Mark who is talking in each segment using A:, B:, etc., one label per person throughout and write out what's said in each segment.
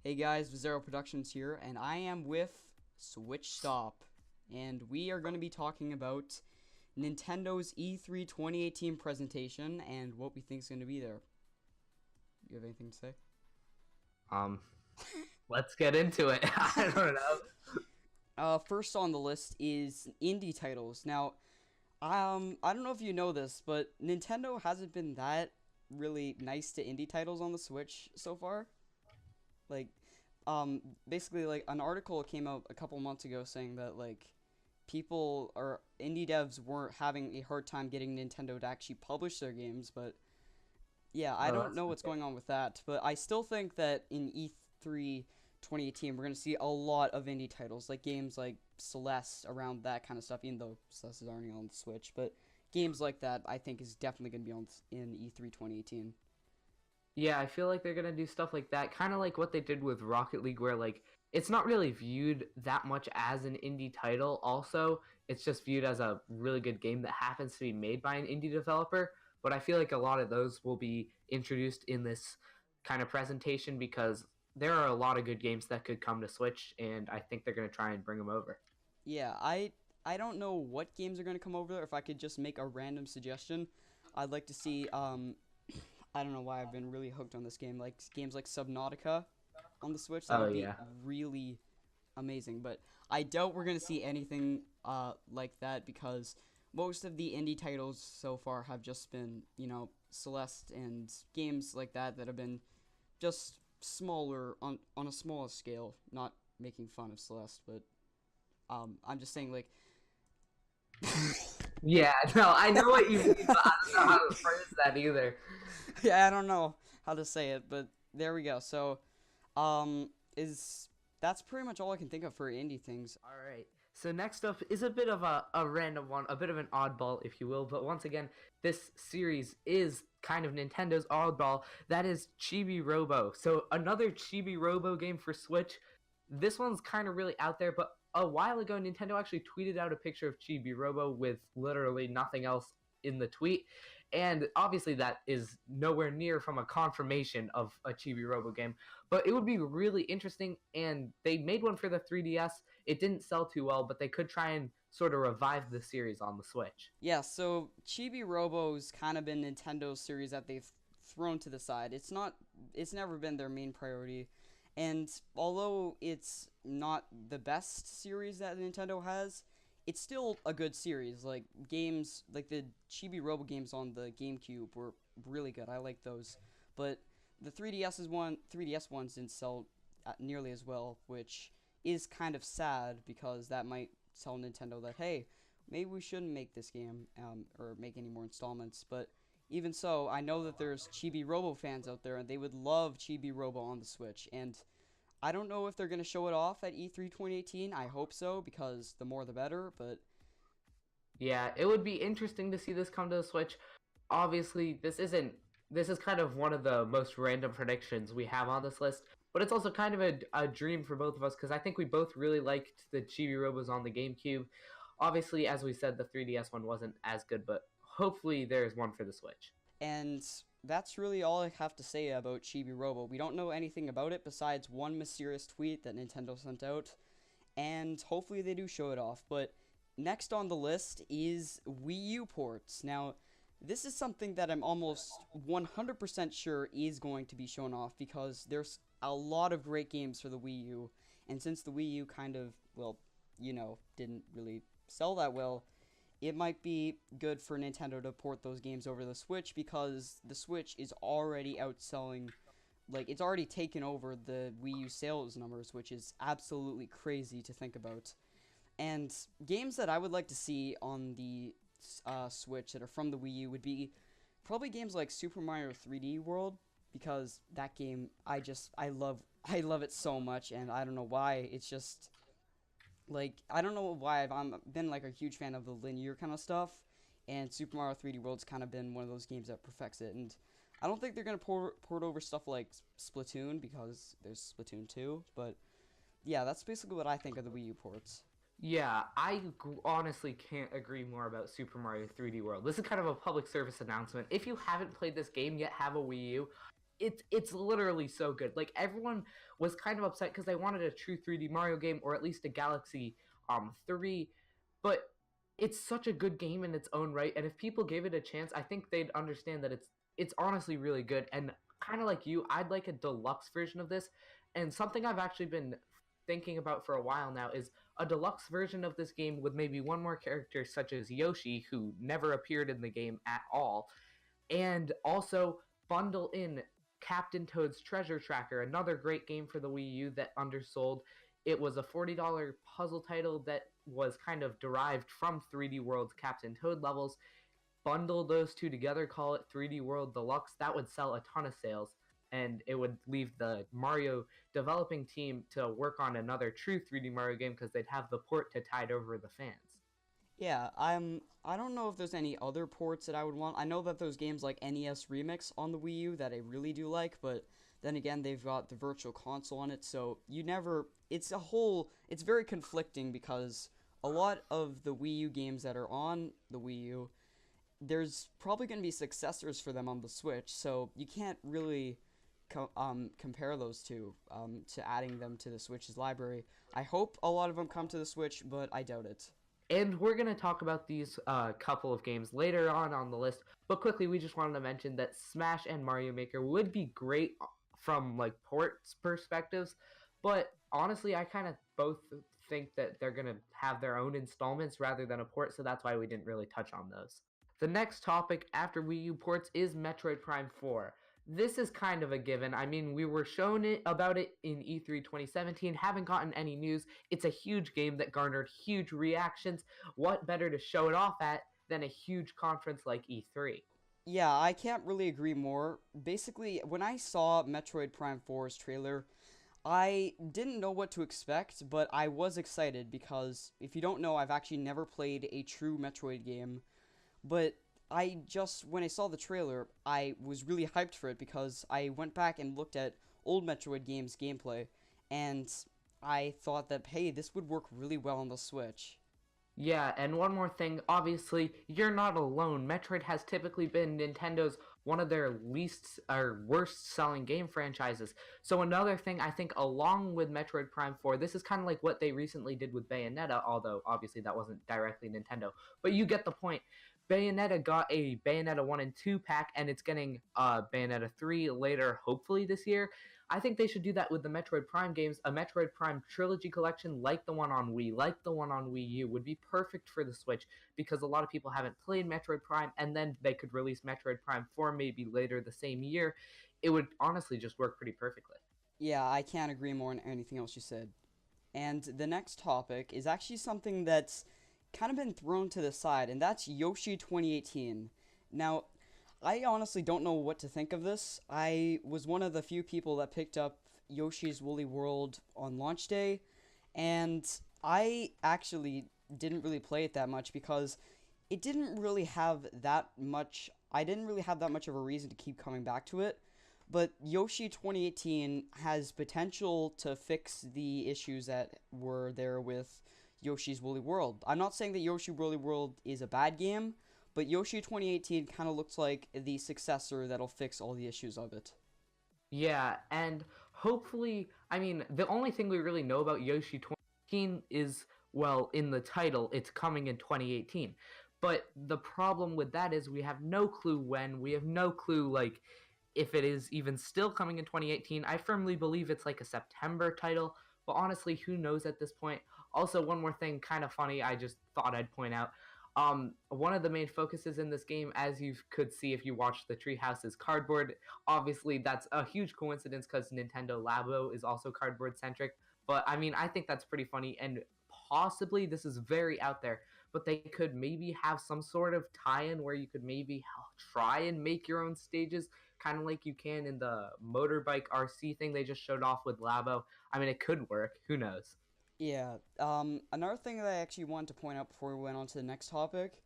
A: Hey guys, Vizero Productions here, and I am with Switch Stop, and we are going to be talking about Nintendo's E3 2018 presentation and what we think is going to be there. You have anything to say?
B: Um, let's get into it. I don't know.
A: First on the list is indie titles. Now, I don't know if you know this, but Nintendo hasn't been that really nice to indie titles on the Switch so far. Like, basically, like, an article came out a couple months ago saying that, like, people or indie devs weren't having a hard time getting Nintendo to actually publish their games, but yeah, I
B: Oh,
A: don't
B: that's
A: know what's
B: okay.
A: going on with that, but I still think that in E3 2018 we're going to see a lot of indie titles, like games like Celeste, around that kind of stuff, even though Celeste is already on the Switch, but games like that I think is definitely going to be on in E3 2018.
B: Yeah, I feel like they're gonna do stuff like that, kind of like what they did with Rocket League, where like it's not really viewed that much as an indie title. Also, it's just viewed as a really good game that happens to be made by an indie developer. But I feel like a lot of those will be introduced in this kind of presentation because there are a lot of good games that could come to Switch, and I think they're gonna try and bring them over.
A: Yeah, I don't know what games are going to come over there. If I could just make a random suggestion, I'd like to see I don't know why I've been really hooked on this game. Like games like Subnautica on the Switch, that
B: Oh
A: would be
B: yeah.
A: really amazing. But I doubt we're gonna see anything like that because most of the indie titles so far have just been, Celeste and games like that that have been just smaller on a smaller scale. Not making fun of Celeste, but I'm just saying like.
B: Yeah, no, I know what you mean, but I don't know how to phrase that either.
A: Yeah, I don't know how to say it, but there we go. So, is that's pretty much all I can think of for indie things.
B: All right. So next up is a bit of a random one, a bit of an oddball, if you will. But once again, this series is kind of Nintendo's oddball. That is Chibi Robo. So another Chibi Robo game for Switch. This one's kind of really out there, but a while ago, Nintendo actually tweeted out a picture of Chibi Robo with literally nothing else in the tweet. And obviously, that is nowhere near from a confirmation of a Chibi Robo game. But it would be really interesting, and they made one for the 3DS. It didn't sell too well, but they could try and sort of revive the series on the Switch.
A: Yeah, so Chibi Robo's kind of been Nintendo's series that they've thrown to the side. It's never been their main priority. And although it's not the best series that Nintendo has, it's still a good series. Like games like the Chibi Robo games on the GameCube were really good. I like those. But the 3DS ones didn't sell nearly as well, which is kind of sad because that might tell Nintendo that, hey, maybe we shouldn't make this game or make any more installments. But even so, I know that there's Chibi Robo fans out there, and they would love Chibi Robo on the Switch. And I don't know if they're going to show it off at E3 2018. I hope so, because the more the better. But
B: Yeah, it would be interesting to see this come to the Switch. Obviously, this is kind of one of the most random predictions we have on this list, but it's also kind of a dream for both of us because I think we both really liked the Chibi Robos on the GameCube. Obviously, as we said, the 3DS one wasn't as good, but hopefully there's one for the Switch.
A: and that's really all I have to say about Chibi Robo. We don't know anything about it besides one mysterious tweet that Nintendo sent out, and hopefully they do show it off. But next on the list is Wii U ports. Now, this is something that I'm almost 100% sure is going to be shown off because there's a lot of great games for the Wii U, and since the Wii U kind of, well, didn't really sell that well, it might be good for Nintendo to port those games over the Switch because the Switch is already outselling, like, it's already taken over the Wii U sales numbers, which is absolutely crazy to think about. And games that I would like to see on the Switch that are from the Wii U would be probably games like Super Mario 3D World because that game I love it so much, and I don't know why. It's just like I don't know why I'm been like a huge fan of the linear kind of stuff, and Super Mario 3D World's kind of been one of those games that perfects it. And I don't think they're gonna port over stuff like Splatoon because there's Splatoon 2, but yeah, that's basically what I think of the Wii U ports.
B: Yeah, honestly can't agree more about Super Mario 3D World. This is kind of a public service announcement. If you haven't played this game yet, have a Wii U. it's literally so good. Like everyone was kind of upset because they wanted a true 3D Mario game or at least a Galaxy 3, but it's such a good game in its own right. And if people gave it a chance, I think they'd understand that it's honestly really good. And kind of like you, I'd like a deluxe version of this. And something I've actually been thinking about for a while now is a deluxe version of this game with maybe one more character, such as Yoshi, who never appeared in the game at all, and also bundle in Captain Toad's Treasure Tracker, another great game for the Wii U that undersold. It was a $40 puzzle title that was kind of derived from 3D World's Captain Toad levels. Bundle those two together, call it 3D World Deluxe. That would sell a ton of sales, and it would leave the Mario developing team to work on another true 3D Mario game because they'd have the port to tide over the fans.
A: Yeah, I don't know if there's any other ports that I would want. I know that there's games like NES Remix on the Wii U that I really do like, but then again, they've got the Virtual Console on it, so you never. It's very conflicting because a lot of the Wii U games that are on the Wii U, there's probably going to be successors for them on the Switch, so you can't really compare those two to adding them to the Switch's library. I hope a lot of them come to the Switch, but I doubt it.
B: And we're going to talk about these couple of games later on the list. But quickly, we just wanted to mention that Smash and Mario Maker would be great from like ports perspectives. But honestly, I kind of both think that they're going to have their own installments rather than a port. So that's why we didn't really touch on those. The next topic after Wii U ports is Metroid Prime 4. This is kind of a given. I mean, we were shown about it in E3 2017, haven't gotten any news. It's a huge game that garnered huge reactions. What better to show it off at than a huge conference like E3?
A: Yeah, I can't really agree more. Basically, when I saw Metroid Prime 4's trailer, I didn't know what to expect, but I was excited because if you don't know, I've actually never played a true Metroid game. But when I saw the trailer, I was really hyped for it because I went back and looked at old Metroid games gameplay, and I thought that, hey, this would work really well on the Switch.
B: Yeah, and one more thing, obviously, you're not alone. Metroid has typically been Nintendo's one of their least or worst selling game franchises. So another thing I think along with Metroid Prime 4, this is kind of like what they recently did with Bayonetta, although obviously that wasn't directly Nintendo. But you get the point. Bayonetta got a Bayonetta 1 and 2 pack, and it's getting Bayonetta 3 later, hopefully this year. I think they should do that with the Metroid Prime games. A Metroid Prime trilogy collection like the one on Wii, like the one on Wii U, would be perfect for the Switch because a lot of people haven't played Metroid Prime, and then they could release Metroid Prime 4 maybe later the same year. It would honestly just work pretty perfectly.
A: Yeah, I can't agree more on anything else you said. And the next topic is actually something that's kind of been thrown to the side, and that's Yoshi 2018. Now, I honestly don't know what to think of this. I was one of the few people that picked up Yoshi's Woolly World on launch day, and I actually didn't really play it that much because it didn't really have that much. I didn't really have that much of a reason to keep coming back to it. But Yoshi 2018 has potential to fix the issues that were there with Yoshi's Woolly World. I'm not saying that Yoshi Woolly World is a bad game, but Yoshi 2018 kind of looks like the successor that'll fix all the issues of it.
B: Yeah, and hopefully, I mean, the only thing we really know about Yoshi 2018 is, well, in the title, it's coming in 2018. But the problem with that is we have no clue when, we have no clue, like, if it is even still coming in 2018. I firmly believe it's like a September title, but honestly, who knows at this point? Also, one more thing, kind of funny, I just thought I'd point out. One of the main focuses in this game, as you could see if you watched the Treehouse, is cardboard. Obviously, that's a huge coincidence because Nintendo Labo is also cardboard centric. But I mean, I think that's pretty funny, and possibly this is very out there. But they could maybe have some sort of tie-in where you could maybe try and make your own stages, kind of like you can in the motorbike RC thing they just showed off with Labo. I mean, it could work. Who knows?
A: Yeah. Another thing that I actually wanted to point out before we went on to the next topic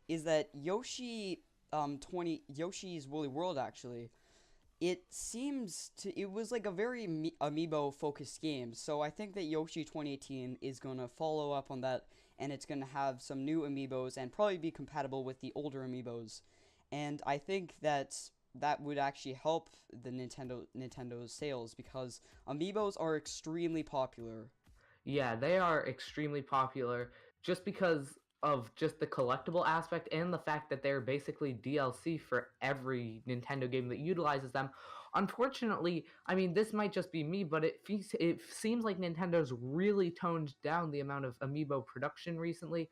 A: is that Yoshi's Woolly World actually, it was like a very amiibo focused game. So I think that Yoshi 2018 is gonna follow up on that, and it's gonna have some new amiibos and probably be compatible with the older amiibos. And I think that that would actually help the Nintendo's sales because amiibos are extremely popular.
B: Yeah, they are extremely popular just because of just the collectible aspect and the fact that they're basically DLC for every Nintendo game that utilizes them. Unfortunately, I mean, this might just be me, but it seems like Nintendo's really toned down the amount of amiibo production recently.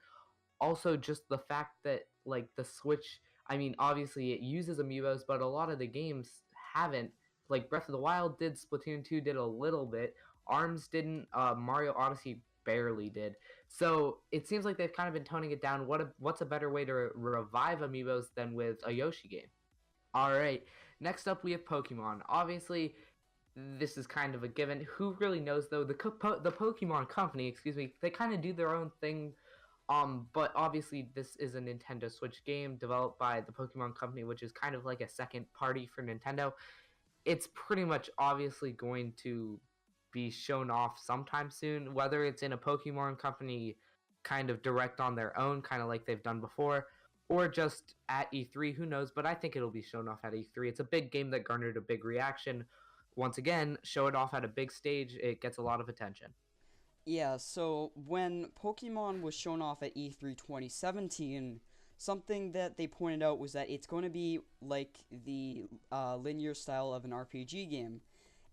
B: Also, just the fact that like the Switch, I mean, obviously it uses amiibos, but a lot of the games haven't. Like Breath of the Wild did, Splatoon 2 did a little bit, Arms didn't, Mario Odyssey barely did. So it seems like they've kind of been toning it down. What's a better way to revive amiibos than with a Yoshi game? All right. Next up, we have Pokemon. Obviously, this is kind of a given. Who really knows though? The Pokemon Company, excuse me, they kind of do their own thing. But obviously, this is a Nintendo Switch game developed by the Pokemon Company, which is kind of like a second party for Nintendo. It's pretty much obviously going to be shown off sometime soon, whether it's in a Pokemon Company kind of direct on their own, kind of like they've done before, or just at E3. Who knows? But I think it'll be shown off at E3. It's a big game that garnered a big reaction. Once again, show it off at a big stage, it gets a lot of attention.
A: Yeah, so when Pokemon was shown off at E3 2017, something that they pointed out was that it's going to be like the linear style of an RPG game.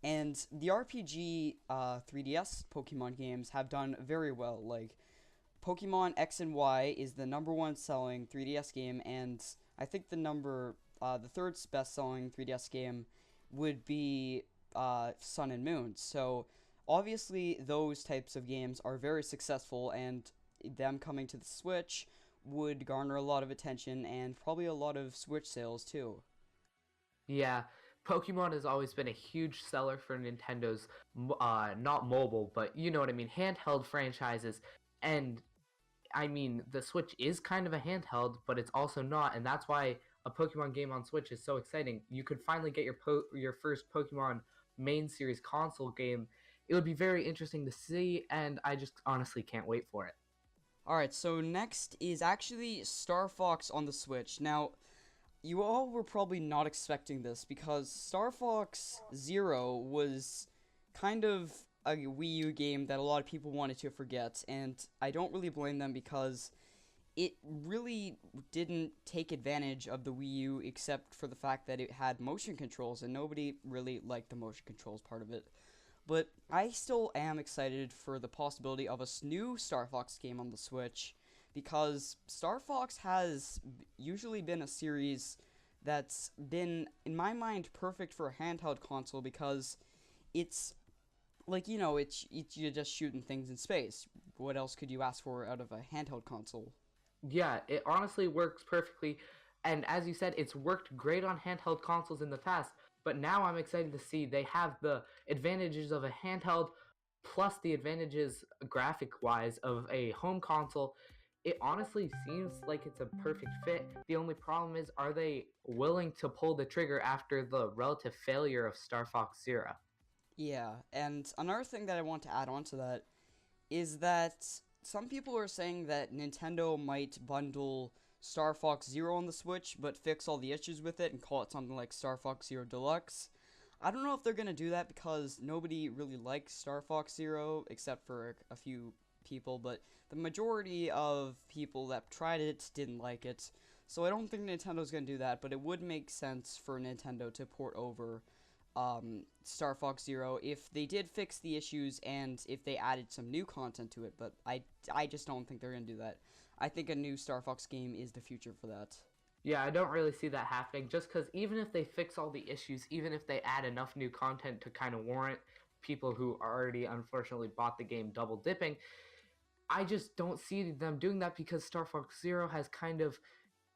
A: And the RPG 3DS Pokemon games have done very well. Like, Pokemon X and Y is the number one selling 3DS game, and I think the third best selling 3DS game would be Sun and Moon. So obviously, those types of games are very successful, and them coming to the Switch would garner a lot of attention and probably a lot of Switch sales too.
B: Yeah, Pokemon has always been a huge seller for Nintendo's, not mobile, but you know what I mean, handheld franchises. And I mean, the Switch is kind of a handheld, but it's also not, and that's why a Pokemon game on Switch is so exciting. You could finally get your first Pokemon main series console game. It would be very interesting to see, and I just honestly can't wait for it.
A: Alright, so next is actually Star Fox on the Switch. Now, you all were probably not expecting this because Star Fox Zero was kind of a Wii U game that a lot of people wanted to forget, and I don't really blame them because it really didn't take advantage of the Wii U except for the fact that it had motion controls, and nobody really liked the motion controls part of it. But I still am excited for the possibility of a new Star Fox game on the Switch because Star Fox has usually been a series that's been, in my mind, perfect for a handheld console because it's like, it's you're just shooting things in space. What else could you ask for out of a handheld console?
B: Yeah, it honestly works perfectly. And as you said, it's worked great on handheld consoles in the past. But now I'm excited to see they have the advantages of a handheld plus the advantages graphic wise of a home console. It honestly seems like it's a perfect fit. The only problem is, are they willing to pull the trigger after the relative failure of Star Fox Zero?
A: Yeah, and another thing that I want to add on to that is that some people are saying that Nintendo might bundle Star Fox Zero on the Switch, but fix all the issues with it and call it something like Star Fox Zero Deluxe. I don't know if they're gonna do that because nobody really likes Star Fox Zero except for a few people, but the majority of people that tried it didn't like it. So I don't think Nintendo's gonna do that, but it would make sense for Nintendo to port over Star Fox Zero if they did fix the issues and if they added some new content to it, but I just don't think they're going to do that. I think a new Star Fox game is the future for that.
B: Yeah, I don't really see that happening just because even if they fix all the issues, even if they add enough new content to kind of warrant people who already unfortunately bought the game double dipping, I just don't see them doing that because Star Fox Zero has kind of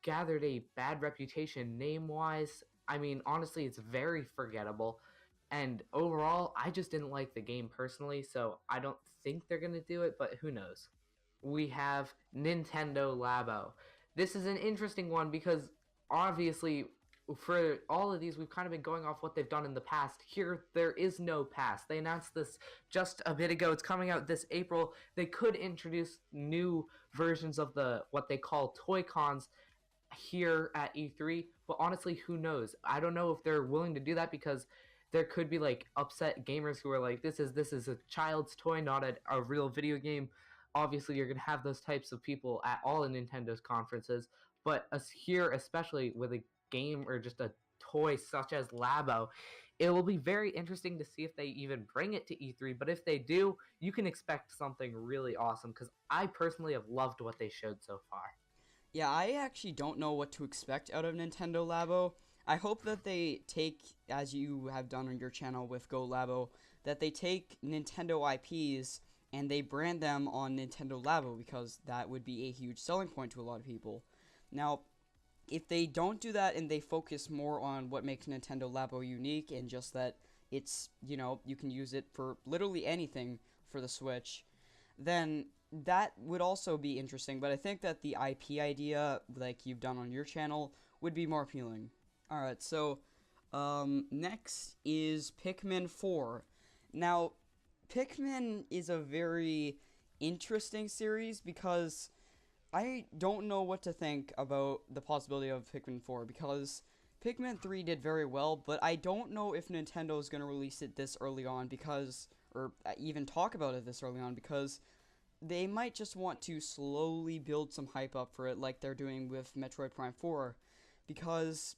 B: gathered a bad reputation name wise. I mean, honestly, it's very forgettable. And overall, I just didn't like the game personally, so I don't think they're going to do it, but who knows? We have Nintendo Labo. This is an interesting one because obviously, for all of these, we've kind of been going off what they've done in the past. Here, there is no past. They announced this just a bit ago. It's coming out this April. They could introduce new versions of the what they call Toy Cons, here at E3, but honestly, who knows? I don't know if they're willing to do that because there could be like upset gamers who are like, this is a child's toy, not a real video game. Obviously, you're gonna have those types of people at all in Nintendo's conferences, but us here, especially with a game or just a toy such as Labo, it will be very interesting to see if they even bring it to E3. But if they do, you can expect something really awesome because I personally have loved what they showed so far.
A: Yeah, I actually don't know what to expect out of Nintendo Labo. I hope that they take, as you have done on your channel with Go Labo, that they take Nintendo IPs and they brand them on Nintendo Labo because that would be a huge selling point to a lot of people. Now, if they don't do that and they focus more on what makes Nintendo Labo unique and just that it's, you can use it for literally anything for the Switch, then that would also be interesting. But I think that the IP idea, like you've done on your channel, would be more appealing. Alright, so next is Pikmin 4. Now, Pikmin is a very interesting series because I don't know what to think about the possibility of Pikmin 4 because Pikmin 3 did very well, but I don't know if Nintendo is going to release it this early on because, or even talk about it this early on because they might just want to slowly build some hype up for it like they're doing with Metroid Prime 4 because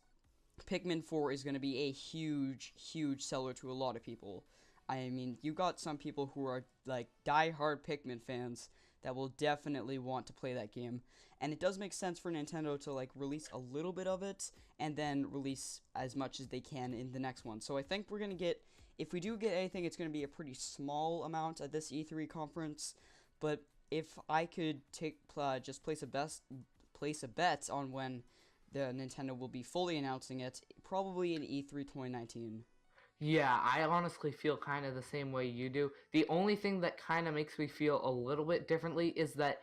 A: Pikmin 4 is going to be a huge, huge seller to a lot of people. I mean, you got some people who are like die-hard Pikmin fans that will definitely want to play that game. And it does make sense for Nintendo to like release a little bit of it and then release as much as they can in the next one. So I think we're going to get, if we do get anything, it's going to be a pretty small amount at this E3 conference. But if I could take just place a bet on when the Nintendo will be fully announcing it, probably in E3 2019.
B: Yeah, I honestly feel kind of the same way you do. The only thing that kind of makes me feel a little bit differently is that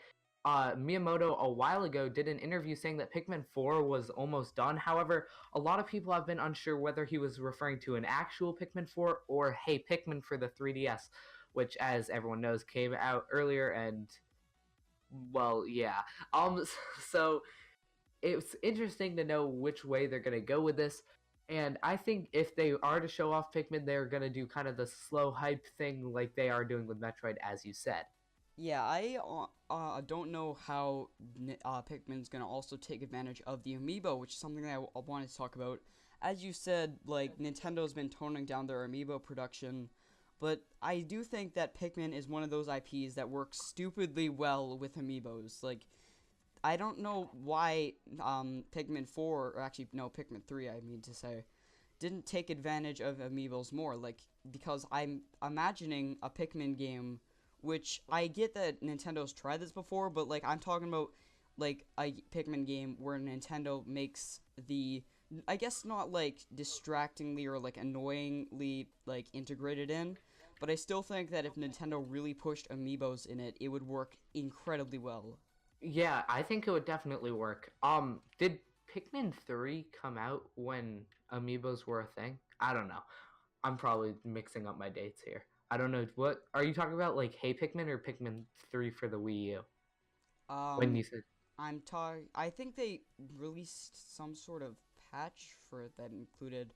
B: Miyamoto a while ago did an interview saying that Pikmin 4 was almost done. However, a lot of people have been unsure whether he was referring to an actual Pikmin 4 or Hey Pikmin for the 3DS, which, as everyone knows, came out earlier and, well, yeah. So it's interesting to know which way they're going to go with this. And I think if they are to show off Pikmin, they're going to do kind of the slow hype thing like they are doing with Metroid, as you said.
A: Yeah, I don't know how Pikmin's gonna also take advantage of the amiibo, which is something that I wanted to talk about. As you said, like Nintendo's been toning down their amiibo production, but I do think that Pikmin is one of those IPs that works stupidly well with amiibos. Like, I don't know why Pikmin 4, or actually no, Pikmin 3, I mean to say, didn't take advantage of amiibos more. Like, because I'm imagining a Pikmin game, which I get that Nintendo's tried this before, but like I'm talking about like a Pikmin game where Nintendo makes the, I guess not like distractingly or like annoyingly like integrated in, but I still think that if Nintendo really pushed amiibos in it, it would work incredibly well.
B: Yeah, I think it would definitely work. Did Pikmin 3 come out when amiibos were a thing? I don't know. I'm probably mixing up my dates here. I don't know. What are you talking about? Like Hey Pikmin or Pikmin 3 for the Wii U? When
A: Um,
B: you said,
A: I'm talking. I think they released some sort of patch for it that included,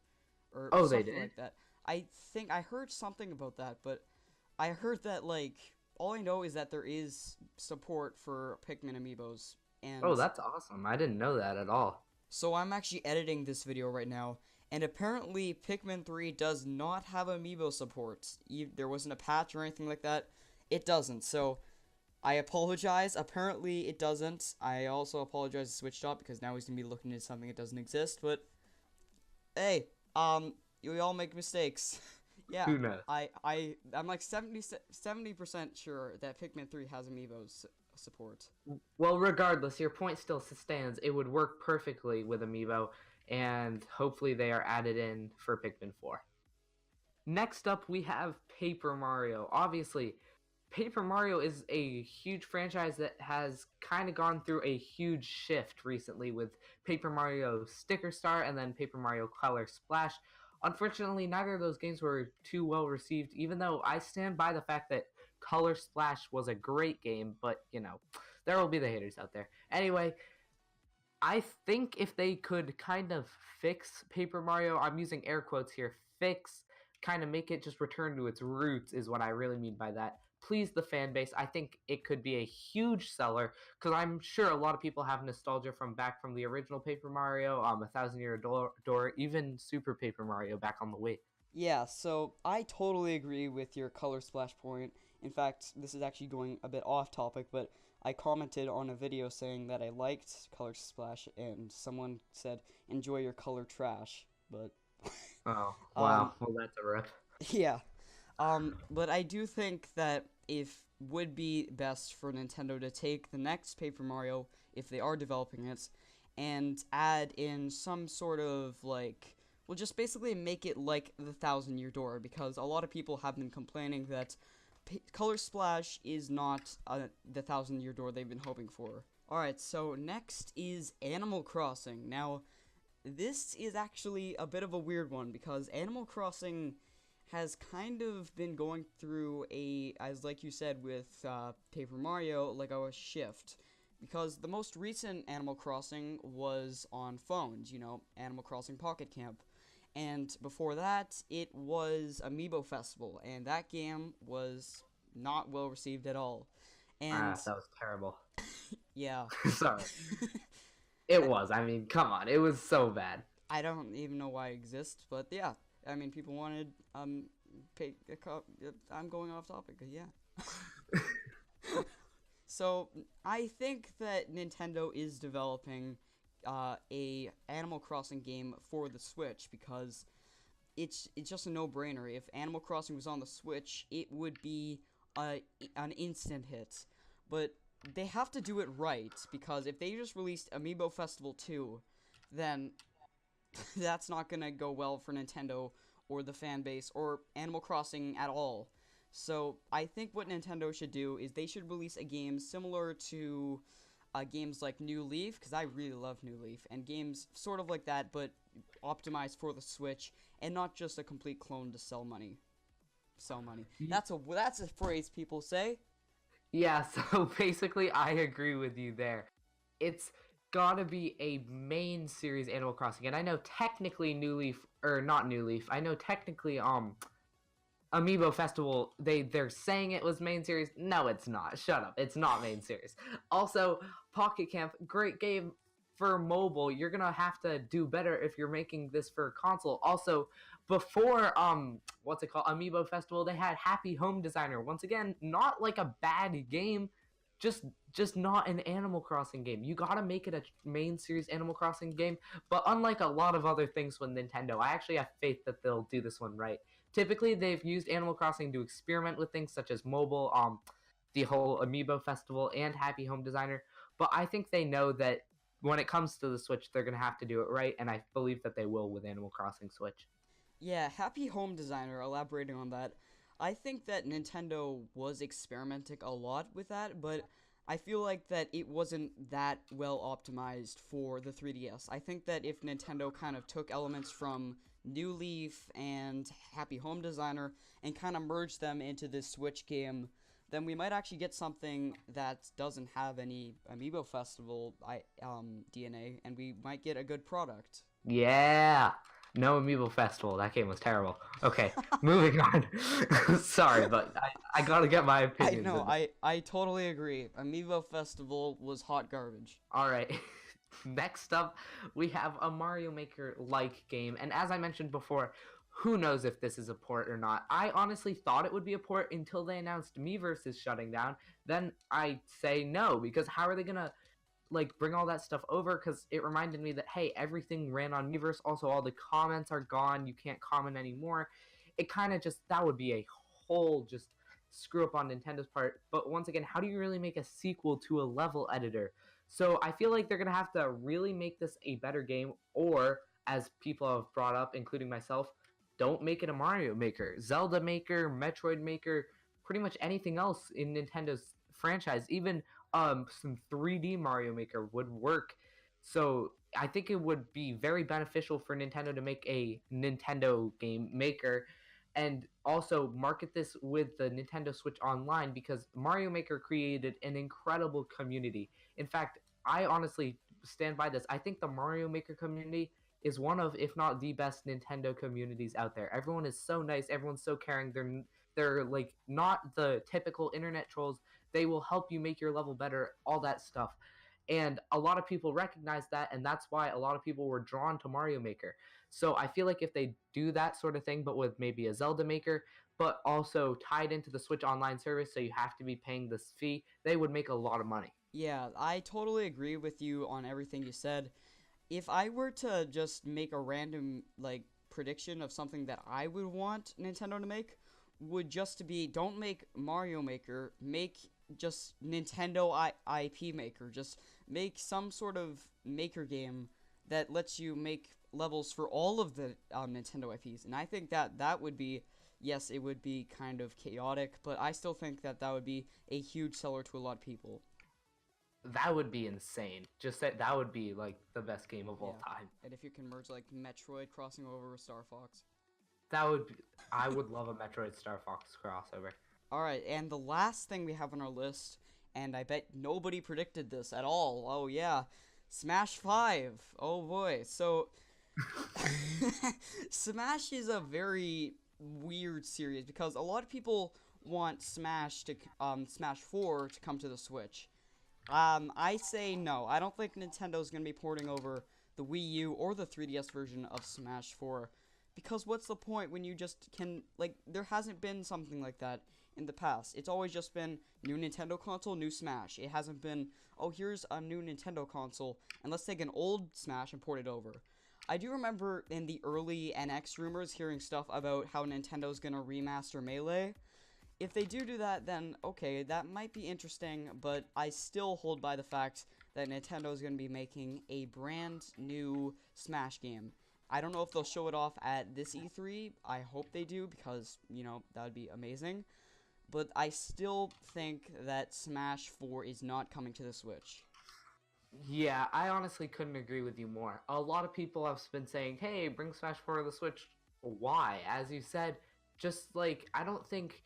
A: or
B: oh, they
A: something
B: did?
A: like that. I think I heard something about that, but I heard that like all I know is that there is support for Pikmin amiibos,
B: Oh,
A: and
B: that's awesome. I didn't know that at all.
A: so I'm actually editing this video right now, and apparently Pikmin 3 does not have amiibo support. There wasn't a patch or anything like that. It doesn't. So I apologize. Apparently it doesn't. I also apologize to Switch Shop because now he's gonna be looking at something that doesn't exist. But hey, we all make mistakes. Yeah,
B: Who knows?
A: I'm like 70% sure that Pikmin 3 has amiibos support.
B: Well, regardless, your point still stands. It would work perfectly with amiibo, and hopefully they are added in for Pikmin 4. Next up, we have Paper Mario. Obviously, Paper Mario is a huge franchise that has kind of gone through a huge shift recently with Paper Mario Sticker Star and then Paper Mario Color Splash. Unfortunately, neither of those games were too well received, even though I stand by the fact that Color Splash was a great game, but there will be the haters out there. Anyway, I think if they could kind of fix Paper Mario, I'm using air quotes here, fix, kind of make it just return to its roots is what I really mean by that. Please the fan base. I think it could be a huge seller because I'm sure a lot of people have nostalgia from back from the original Paper Mario, A Thousand Year Door, even Super Paper Mario back on the Wii.
A: Yeah, so I totally agree with your color splash point. In fact, this is actually going a bit off topic, but I commented on a video saying that I liked color splash, and someone said, "Enjoy your color trash." But
B: Oh,
A: um,
B: wow. Well, that's a rip.
A: yeah, but I do think that if would be best for Nintendo to take the next Paper Mario, if they are developing it, and add in some sort of like, well, just basically make it like the Thousand Year Door, because a lot of people have been complaining that Color Splash is not the Thousand Year Door they've been hoping for. Alright, so next is Animal Crossing. Now, this is actually a bit of a weird one because Animal Crossing has kind of been going through as like you said with Paper Mario, like a shift. Because the most recent Animal Crossing was on phones, Animal Crossing Pocket Camp. And before that, it was Amiibo Festival, and that game was not well received at all. And
B: That was terrible.
A: yeah,
B: Sorry. It was. I mean, come on. It was so bad.
A: I don't even know why it exists, but yeah, I mean, people wanted I'm going off topic, but yeah. So I think that Nintendo is developing a Animal Crossing game for the Switch because it's just a no-brainer. If Animal Crossing was on the Switch, it would be an instant hit. But they have to do it right because if they just released Amiibo Festival 2, then that's not gonna go well for Nintendo or the fan base or Animal Crossing at all. So I think what Nintendo should do is they should release a game similar to games like New Leaf, because I really love New Leaf, and games sort of like that, but optimized for the Switch, and not just a complete clone to sell money. Sell money. That's a phrase people say.
B: Yeah, so basically, I agree with you there. It's gotta be a main series Animal Crossing, and I know technically New Leaf, or not New Leaf. I know technically, Amiibo Festival, they're saying it was main series. No, it's not. Shut up. It's not main series. Also, Pocket Camp, great game for mobile. You're gonna have to do better if you're making this for console. Also, before what's it called? Amiibo Festival, they had Happy Home Designer. Once again, not like a bad game, just not an Animal Crossing game. You gotta make it a main series Animal Crossing game. But unlike a lot of other things with Nintendo, I actually have faith that they'll do this one right. Typically, they've used Animal Crossing to experiment with things such as mobile, the whole Amiibo Festival, and Happy Home Designer. But I think they know that when it comes to the Switch, they're gonna have to do it right, and I believe that they will with Animal Crossing Switch.
A: Yeah, Happy Home Designer, elaborating on that, I think that Nintendo was experimenting a lot with that, but I feel like that it wasn't that well optimized for the 3DS. I think that if Nintendo kind of took elements from New Leaf and Happy Home Designer and kind of merged them into this Switch game, then we might actually get something that doesn't have any Amiibo Festival DNA, and we might get a good product.
B: Yeah. No Amiibo Festival. That game was terrible. Okay, moving on. Sorry, but I gotta get my
A: I
B: opinions
A: know,
B: in.
A: I totally agree. Amiibo Festival was hot garbage.
B: All right. Next up, we have a Mario Maker like game, and as I mentioned before, who knows if this is a port or not. I honestly thought it would be a port until they announced Miiverse is shutting down. Then I say no, because how are they gonna like bring all that stuff over? Because it reminded me that hey, everything ran on Miiverse. Also, all the comments are gone. You can't comment anymore. It kind of just that would be a whole just screw up on Nintendo's part. But once again, how do you really make a sequel to a level editor? So I feel like they're gonna have to really make this a better game, or as people have brought up, including myself, don't make it a Mario Maker, Zelda Maker, Metroid Maker, pretty much anything else in Nintendo's franchise. Even some 3D Mario Maker would work. So I think it would be very beneficial for Nintendo to make a Nintendo game maker and also market this with the Nintendo Switch Online because Mario Maker created an incredible community. In fact, I honestly stand by this. I think the Mario Maker community is one of, if not the best Nintendo communities out there. Everyone is so nice. Everyone's so caring. They're like not the typical internet trolls. They will help you make your level better, all that stuff. And a lot of people recognize that, and that's why a lot of people were drawn to Mario Maker. So I feel like if they do that sort of thing, but with maybe a Zelda Maker, but also tied into the Switch Online service, so you have to be paying this fee, they would make a lot of money.
A: Yeah, I totally agree with you on everything you said. If I were to just make a random like prediction of something that I would want Nintendo to make, would just to be, don't make Mario Maker, make just Nintendo IP Maker. Just make some sort of maker game that lets you make levels for all of the Nintendo IPs. And I think that that would be, yes, it would be kind of chaotic, but I still think that that would be a huge seller to a lot of people.
B: That would be insane. Just that would be like the best game of all time.
A: And if you can merge like Metroid crossing over with Starfox.
B: That would be, I would love a Metroid Star Fox crossover.
A: Alright, and the last thing we have on our list, and I bet nobody predicted this at all. Oh yeah, Smash 5. Oh boy. So Smash is a very weird series because a lot of people want Smash 4 to come to the Switch. I say no. I don't think Nintendo's going to be porting over the Wii U or the 3DS version of Smash 4. Because what's the point when you just can, like, there hasn't been something like that in the past. It's always just been new Nintendo console, new Smash. It hasn't been, oh, here's a new Nintendo console, and let's take an old Smash and port it over. I do remember in the early NX rumors hearing stuff about how Nintendo's going to remaster Melee. If they do that, then okay, that might be interesting, but I still hold by the fact that Nintendo is going to be making a brand new Smash game. I don't know if they'll show it off at this E3. I hope they do because, you know, that would be amazing. But I still think that Smash 4 is not coming to the Switch.
B: Yeah, I honestly couldn't agree with you more. A lot of people have been saying, hey, bring Smash 4 to the Switch. Why? As you said, just like, I don't think,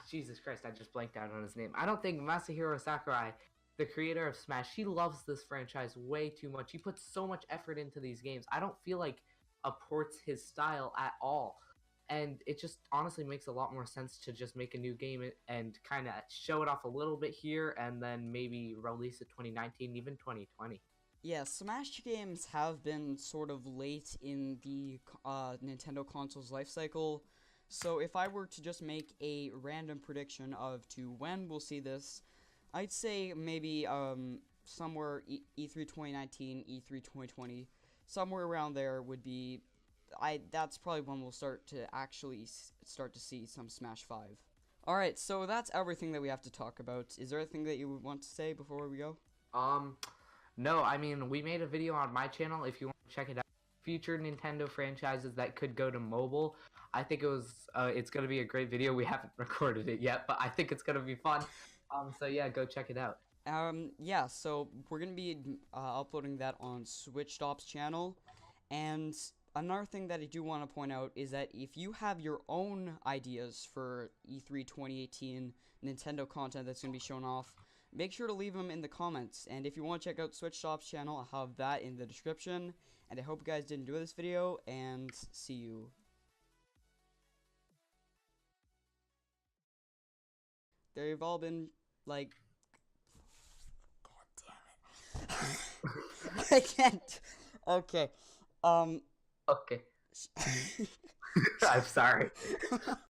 B: Jesus Christ, I just blanked out on his name. I don't think Masahiro Sakurai, the creator of Smash, he loves this franchise way too much. He puts so much effort into these games. I don't feel like ports his style at all. And it just honestly makes a lot more sense to just make a new game and kind of show it off a little bit here and then maybe release it 2019, even 2020.
A: Yeah, Smash games have been sort of late in the Nintendo console's life cycle. So if I were to just make a random prediction of to when we'll see this, I'd say maybe somewhere E3 2019, E3 2020, somewhere around there would be. That's probably when we'll start to actually start to see some Smash 5. All right, so that's everything that we have to talk about. Is there anything that you would want to say before we go?
B: No, I mean, we made a video on my channel if you want to check it out. Future Nintendo franchises that could go to mobile. I think it's going to be a great video. We haven't recorded it yet, but I think it's going to be fun. So yeah, go check it out.
A: Yeah, so we're going to be uploading that on Switch Stop's channel. And another thing that I do want to point out is that if you have your own ideas for E3 2018 Nintendo content that's going to be shown off, make sure to leave them in the comments. And if you want to check out Switch Stop's channel, I'll have that in the description. And I hope you guys did enjoy this video, and see you. They've all been, like... God damn it. I can't... Okay.
B: Okay. I'm sorry.